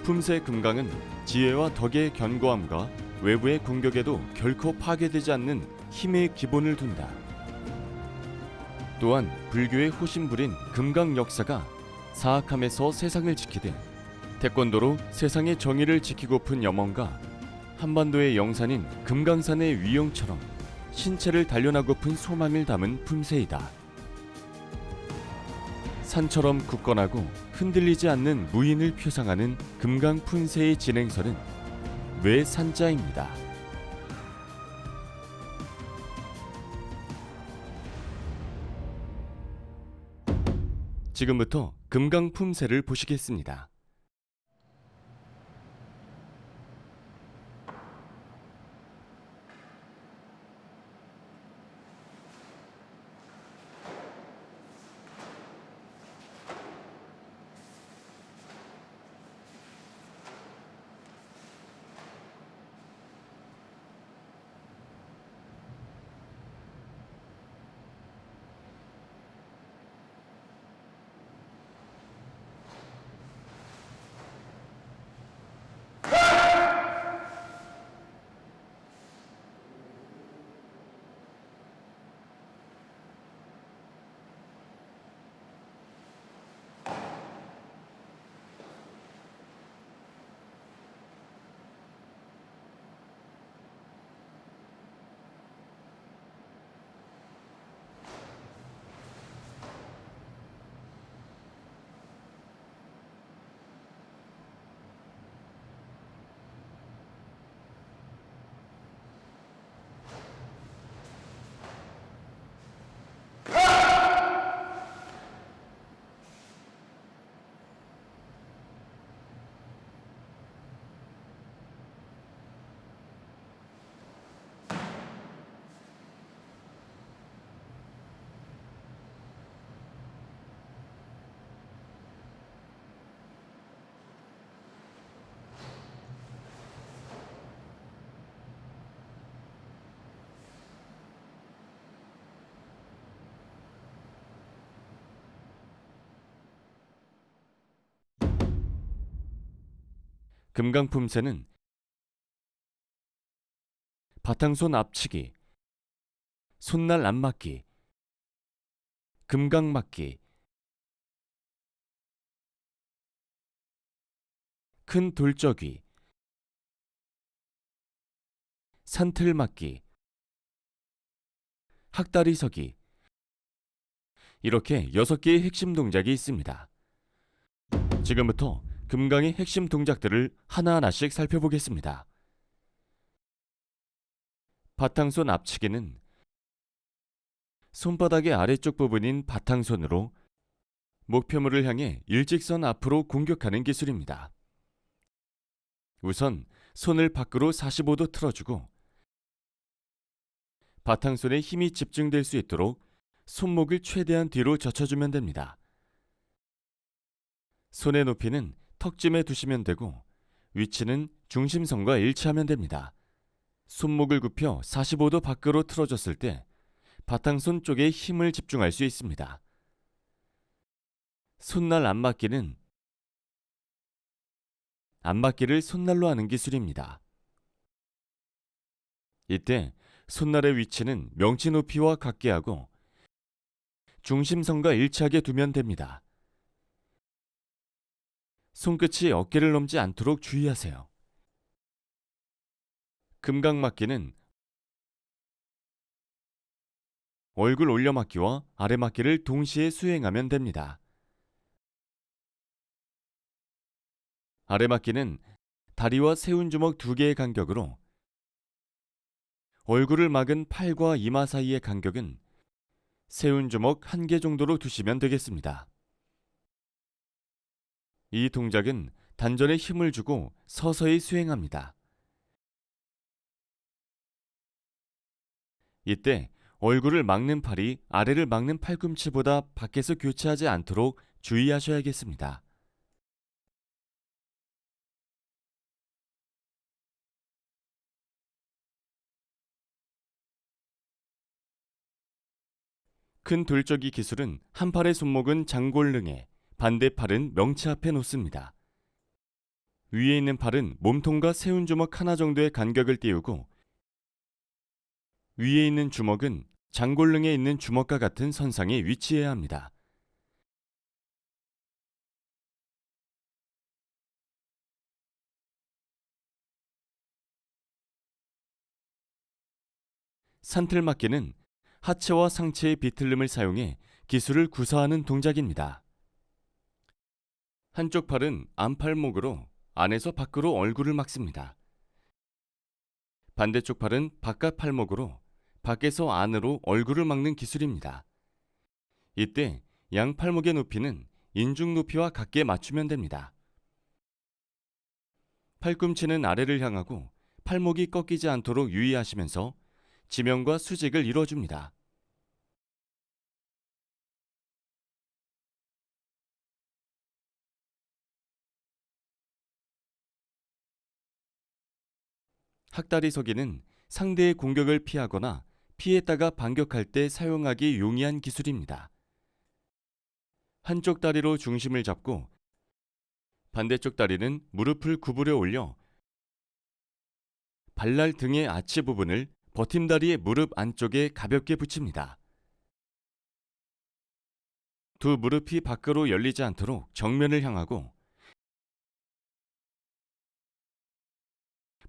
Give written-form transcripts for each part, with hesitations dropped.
품새 금강은 지혜와 덕의 견고함과 외부의 공격에도 결코 파괴되지 않는 힘의 기본을 둔다. 또한 불교의 호신불인 금강 역사가 사악함에서 세상을 지키듯 태권도로 세상의 정의를 지키고픈 염원과 한반도의 영산인 금강산의 위용처럼 신체를 단련하고픈 소망을 담은 품새이다. 산처럼 굳건하고 흔들리지 않는 무인을 표상하는 금강 품새의 진행설은 외산자입니다. 지금부터 금강 품새를 보시겠습니다. 금강 품새는 바탕손 앞치기, 손날 안맞기, 금강 맞기, 큰 돌적이, 산틀 맞기, 학다리 서기, 이렇게 6개의 핵심 동작이 있습니다. 지금부터 금강의 핵심 동작들을 하나하나씩 살펴보겠습니다. 바탕손 앞치기는 손바닥의 아래쪽 부분인 바탕손으로 목표물을 향해 일직선 앞으로 공격하는 기술입니다. 우선 손을 밖으로 45도 틀어주고 바탕손에 힘이 집중될 수 있도록 손목을 최대한 뒤로 젖혀주면 됩니다. 손의 높이는 턱쯤에 두시면 되고 위치는 중심선과 일치하면 됩니다. 손목을 굽혀 45도 밖으로 틀어줬을 때 바탕손 쪽에 힘을 집중할 수 있습니다. 손날 안맞기는 안맞기를 손날로 하는 기술입니다. 이때 손날의 위치는 명치 높이와 같게 하고 중심선과 일치하게 두면 됩니다. 손끝이 어깨를 넘지 않도록 주의하세요. 금강맞기는 얼굴 올려맞기와 아래맞기를 동시에 수행하면 됩니다. 아래맞기는 다리와 세운주먹 2개의 간격으로 얼굴을 막은 팔과 이마 사이의 간격은 세운주먹 1개 정도로 두시면 되겠습니다. 이 동작은 단전에 힘을 주고 서서히 수행합니다. 이때 얼굴을 막는 팔이 아래를 막는 팔꿈치보다 밖에서 교차하지 않도록 주의하셔야겠습니다. 큰 돌적이 기술은 한 팔의 손목은 장골능에 반대 팔은 명치 앞에 놓습니다. 위에 있는 팔은 몸통과 세운 주먹 하나 정도의 간격을 띄우고 위에 있는 주먹은 장골릉에 있는 주먹과 같은 선상에 위치해야 합니다. 산틀맞기는 하체와 상체의 비틀림을 사용해 기술을 구사하는 동작입니다. 한쪽 팔은 안팔목으로 안에서 밖으로 얼굴을 막습니다. 반대쪽 팔은 바깥 팔목으로 밖에서 안으로 얼굴을 막는 기술입니다. 이때 양 팔목의 높이는 인중 높이와 같게 맞추면 됩니다. 팔꿈치는 아래를 향하고 팔목이 꺾이지 않도록 유의하시면서 지면과 수직을 이뤄줍니다. 학다리 서기는 상대의 공격을 피하거나 피했다가 반격할 때 사용하기 용이한 기술입니다. 한쪽 다리로 중심을 잡고 반대쪽 다리는 무릎을 구부려 올려 발날 등의 아치 부분을 버팀다리의 무릎 안쪽에 가볍게 붙입니다. 두 무릎이 밖으로 열리지 않도록 정면을 향하고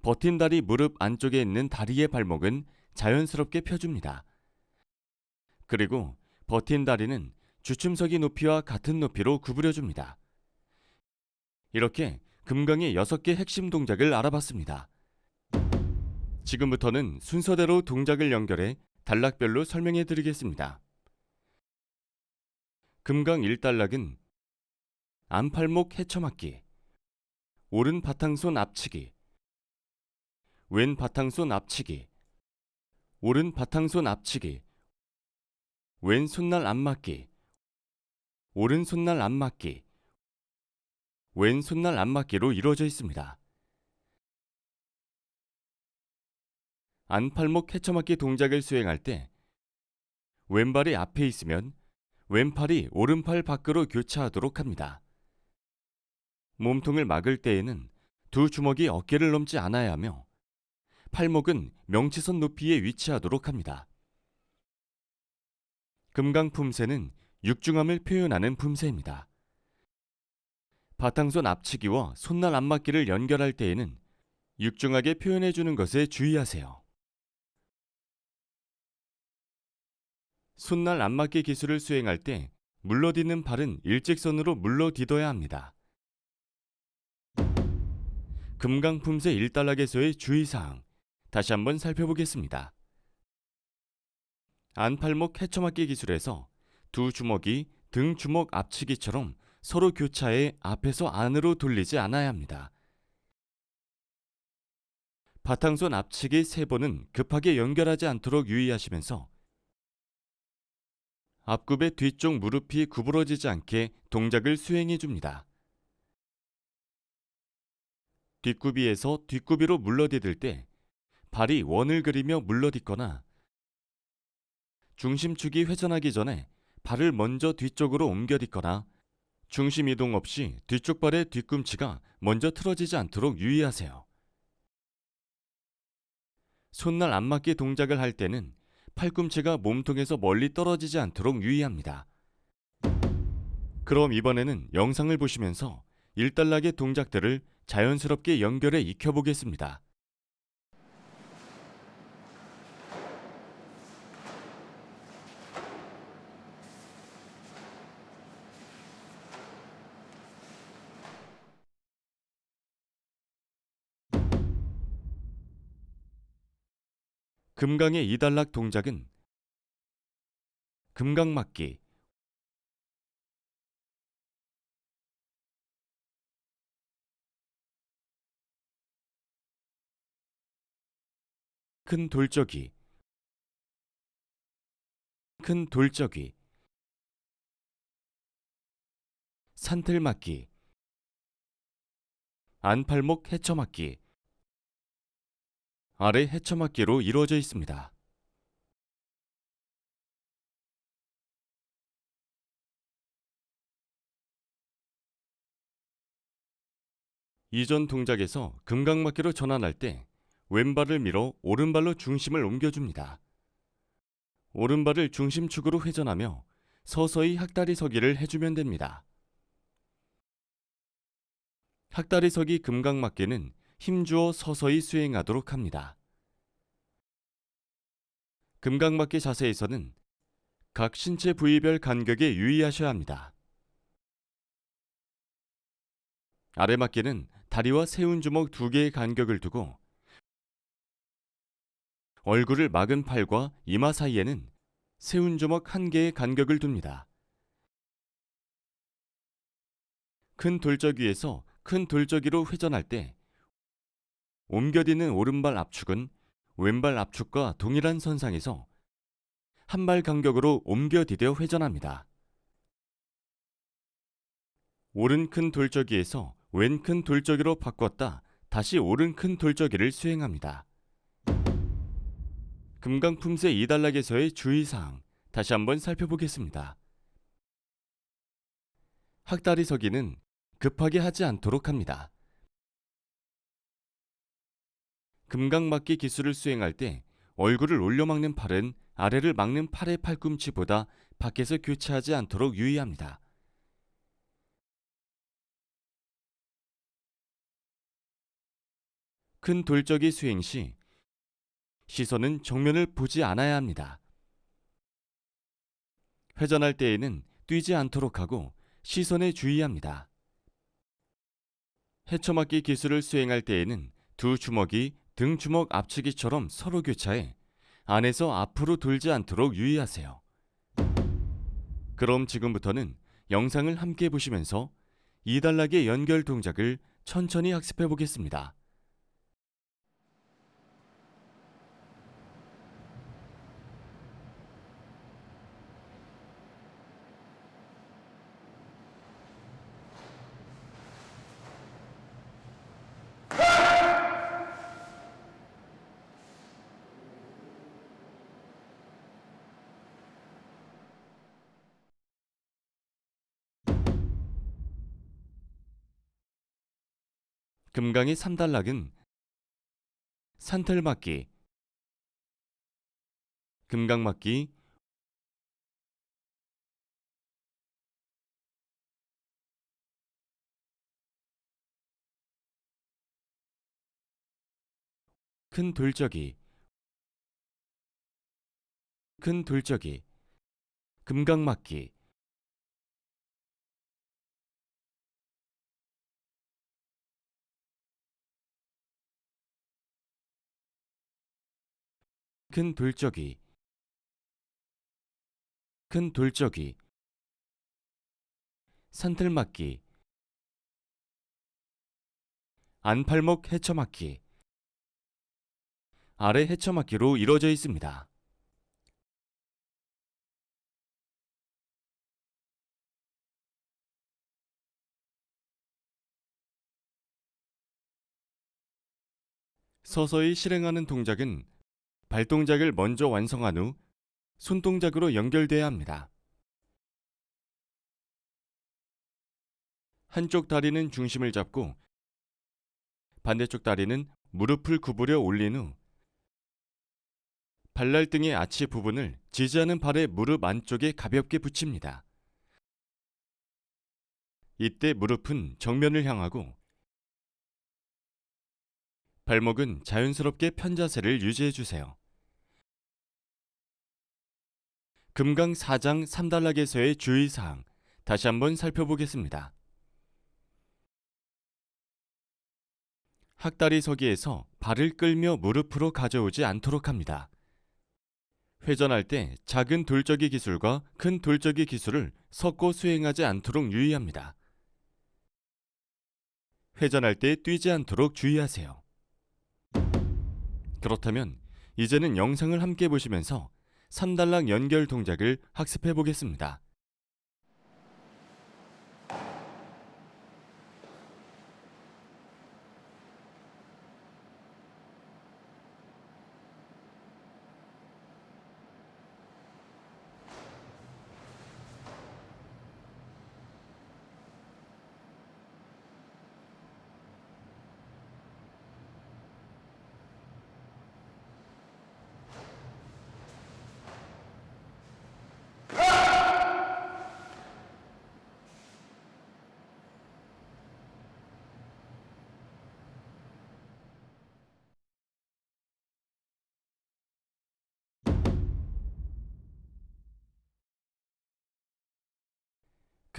버틴다리 무릎 안쪽에 있는 다리의 발목은 자연스럽게 펴줍니다. 그리고 버틴 다리는 주춤서기 높이와 같은 높이로 구부려줍니다. 이렇게 금강의 6개 핵심 동작을 알아봤습니다. 지금부터는 순서대로 동작을 연결해 단락별로 설명해 드리겠습니다. 금강 1단락은 안팔목 헤쳐맞기, 오른 바탕손 앞치기, 왼 바탕손 앞치기, 오른 바탕손 앞치기, 왼 손날 안맞기, 오른 손날 안맞기, 왼 손날 안맞기로 이루어져 있습니다. 안팔목 헤쳐맞기 동작을 수행할 때 왼발이 앞에 있으면 왼팔이 오른팔 밖으로 교차하도록 합니다. 몸통을 막을 때에는 두 주먹이 어깨를 넘지 않아야 하며 팔목은 명치선 높이에 위치하도록 합니다. 금강 품새는 육중함을 표현하는 품새입니다. 바탕손 앞치기와 손날 안맞기를 연결할 때에는 육중하게 표현해주는 것에 주의하세요. 손날 안맞기 기술을 수행할 때 물러딛는 발은 일직선으로 물러딛어야 합니다. 금강품새 1단락에서의 주의사항 다시 한번 살펴보겠습니다. 안팔목 헤쳐맞기 기술에서 두 주먹이 등 주먹 앞치기처럼 서로 교차해 앞에서 안으로 돌리지 않아야 합니다. 바탕손 앞치기 3번은 급하게 연결하지 않도록 유의하시면서 앞굽의 뒤쪽 무릎이 구부러지지 않게 동작을 수행해 줍니다. 뒷굽이에서 뒷굽이로 물러디딜 때 발이 원을 그리며 물러딛거나 중심축이 회전하기 전에 발을 먼저 뒤쪽으로 옮겨딛거나 중심 이동 없이 뒤쪽 발의 뒤꿈치가 먼저 틀어지지 않도록 유의하세요. 손날 안맞기 동작을 할 때는 팔꿈치가 몸통에서 멀리 떨어지지 않도록 유의합니다. 그럼 이번에는 영상을 보시면서 1단락의 동작들을 자연스럽게 연결해 익혀보겠습니다. 금강의 2단락 동작은 금강맞기, 큰 돌적이, 큰 돌적이, 산틀맞기, 안팔목 헤쳐맞기, 아래 헤쳐맞기로 이루어져 있습니다. 이전 동작에서 금강막기로 전환할 때 왼발을 밀어 오른발로 중심을 옮겨줍니다. 오른발을 중심축으로 회전하며 서서히 학다리 서기를 해주면 됩니다. 학다리 서기 금강막기는 힘주어 서서히 수행하도록 합니다. 금강막기 자세에서는 각 신체 부위별 간격에 유의하셔야 합니다. 아래막기는 다리와 세운 주먹 2개의 간격을 두고 얼굴을 막은 팔과 이마 사이에는 세운 주먹 1개의 간격을 둡니다. 큰 돌적 위에서 큰 돌적 위로 회전할 때 옮겨디는 오른발 압축은 왼발 압축과 동일한 선상에서 한 발 간격으로 옮겨디뎌 회전합니다. 오른 큰 돌적이에서 왼 큰 돌적이로 바꿨다 다시 오른 큰 돌적이를 수행합니다. 금강품새 2단락에서의 주의사항 다시 한번 살펴보겠습니다. 학다리 서기는 급하게 하지 않도록 합니다. 금강막기 기술을 수행할 때 얼굴을 올려막는 팔은 아래를 막는 팔의 팔꿈치보다 밖에서 교차하지 않도록 유의합니다. 큰 돌적이 수행 시 시선은 정면을 보지 않아야 합니다. 회전할 때에는 뛰지 않도록 하고 시선에 주의합니다. 헤쳐막기 기술을 수행할 때에는 두 주먹이 등 주먹 앞치기처럼 서로 교차해 안에서 앞으로 돌지 않도록 유의하세요. 그럼 지금부터는 영상을 함께 보시면서 2단락의 연결 동작을 천천히 학습해 보겠습니다. 금강의 3단락은 산틀막기, 금강막기, 큰 돌적이, 큰 돌적이, 금강막기, 큰 돌적이, 큰 돌적이, 산틀막기, 안팔목 헤쳐막기, 아래 헤쳐막기로 이루어져 있습니다. 서서히 실행하는 동작은 발동작을 먼저 완성한 후 손동작으로 연결돼야 합니다. 한쪽 다리는 중심을 잡고 반대쪽 다리는 무릎을 구부려 올린 후 발날등의 아치 부분을 지지하는 발의 무릎 안쪽에 가볍게 붙입니다. 이때 무릎은 정면을 향하고 발목은 자연스럽게 편 자세를 유지해 주세요. 금강 4장 3단락에서의 주의사항 다시 한번 살펴보겠습니다. 학다리 서기에서 발을 끌며 무릎으로 가져오지 않도록 합니다. 회전할 때 작은 돌적이 기술과 큰 돌적이 기술을 섞어 수행하지 않도록 유의합니다. 회전할 때 뛰지 않도록 주의하세요. 그렇다면 이제는 영상을 함께 보시면서 3단락 연결 동작을 학습해 보겠습니다.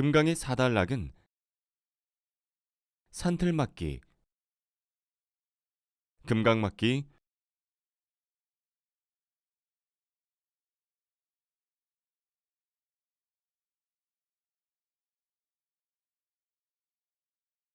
금강의 사단락은 산틀맞기, 금강맞기,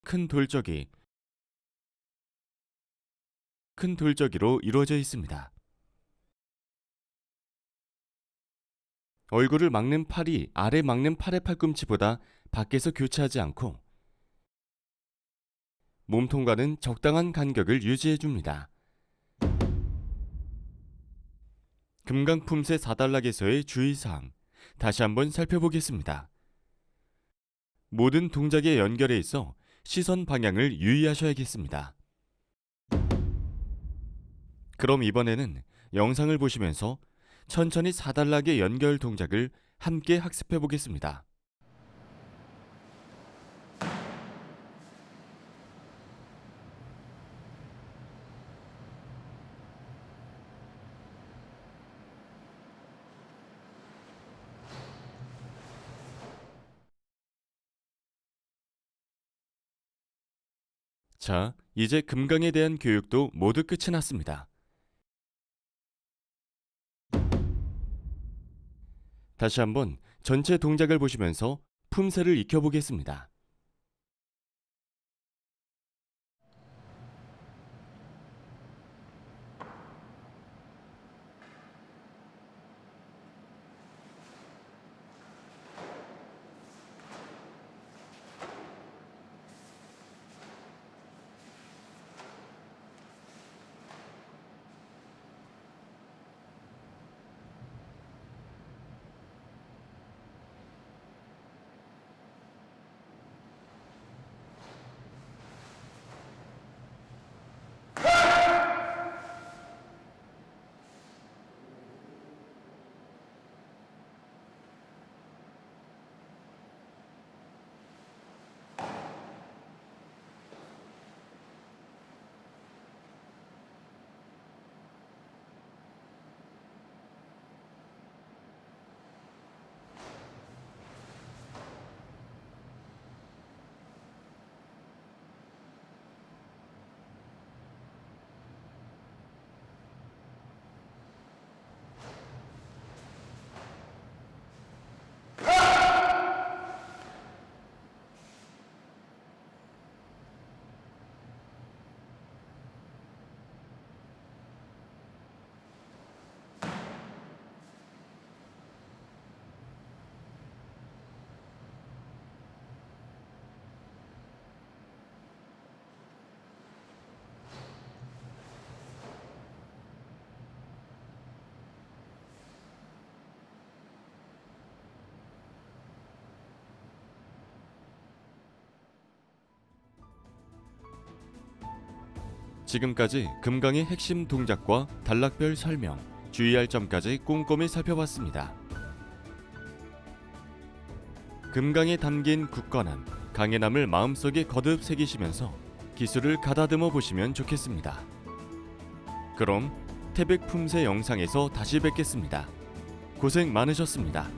큰 돌적이, 큰 돌적이로 이루어져 있습니다. 얼굴을 막는 팔이 아래 막는 팔의 팔꿈치보다 밖에서 교차하지 않고 몸통과는 적당한 간격을 유지해 줍니다. 금강품새 사단락에서의 주의사항 다시 한번 살펴보겠습니다. 모든 동작의 연결에 있어 시선 방향을 유의하셔야겠습니다. 그럼 이번에는 영상을 보시면서 천천히 사단락의 연결 동작을 함께 학습해 보겠습니다. 자, 이제 금강에 대한 교육도 모두 끝이 났습니다. 다시 한번 전체 동작을 보시면서 품새를 익혀보겠습니다. 지금까지 금강의 핵심 동작과 단락별 설명, 주의할 점까지 꼼꼼히 살펴봤습니다. 금강에 담긴 굳건함, 강인함을 마음속에 거듭 새기시면서 기술을 가다듬어 보시면 좋겠습니다. 그럼 태백 품새 영상에서 다시 뵙겠습니다. 고생 많으셨습니다.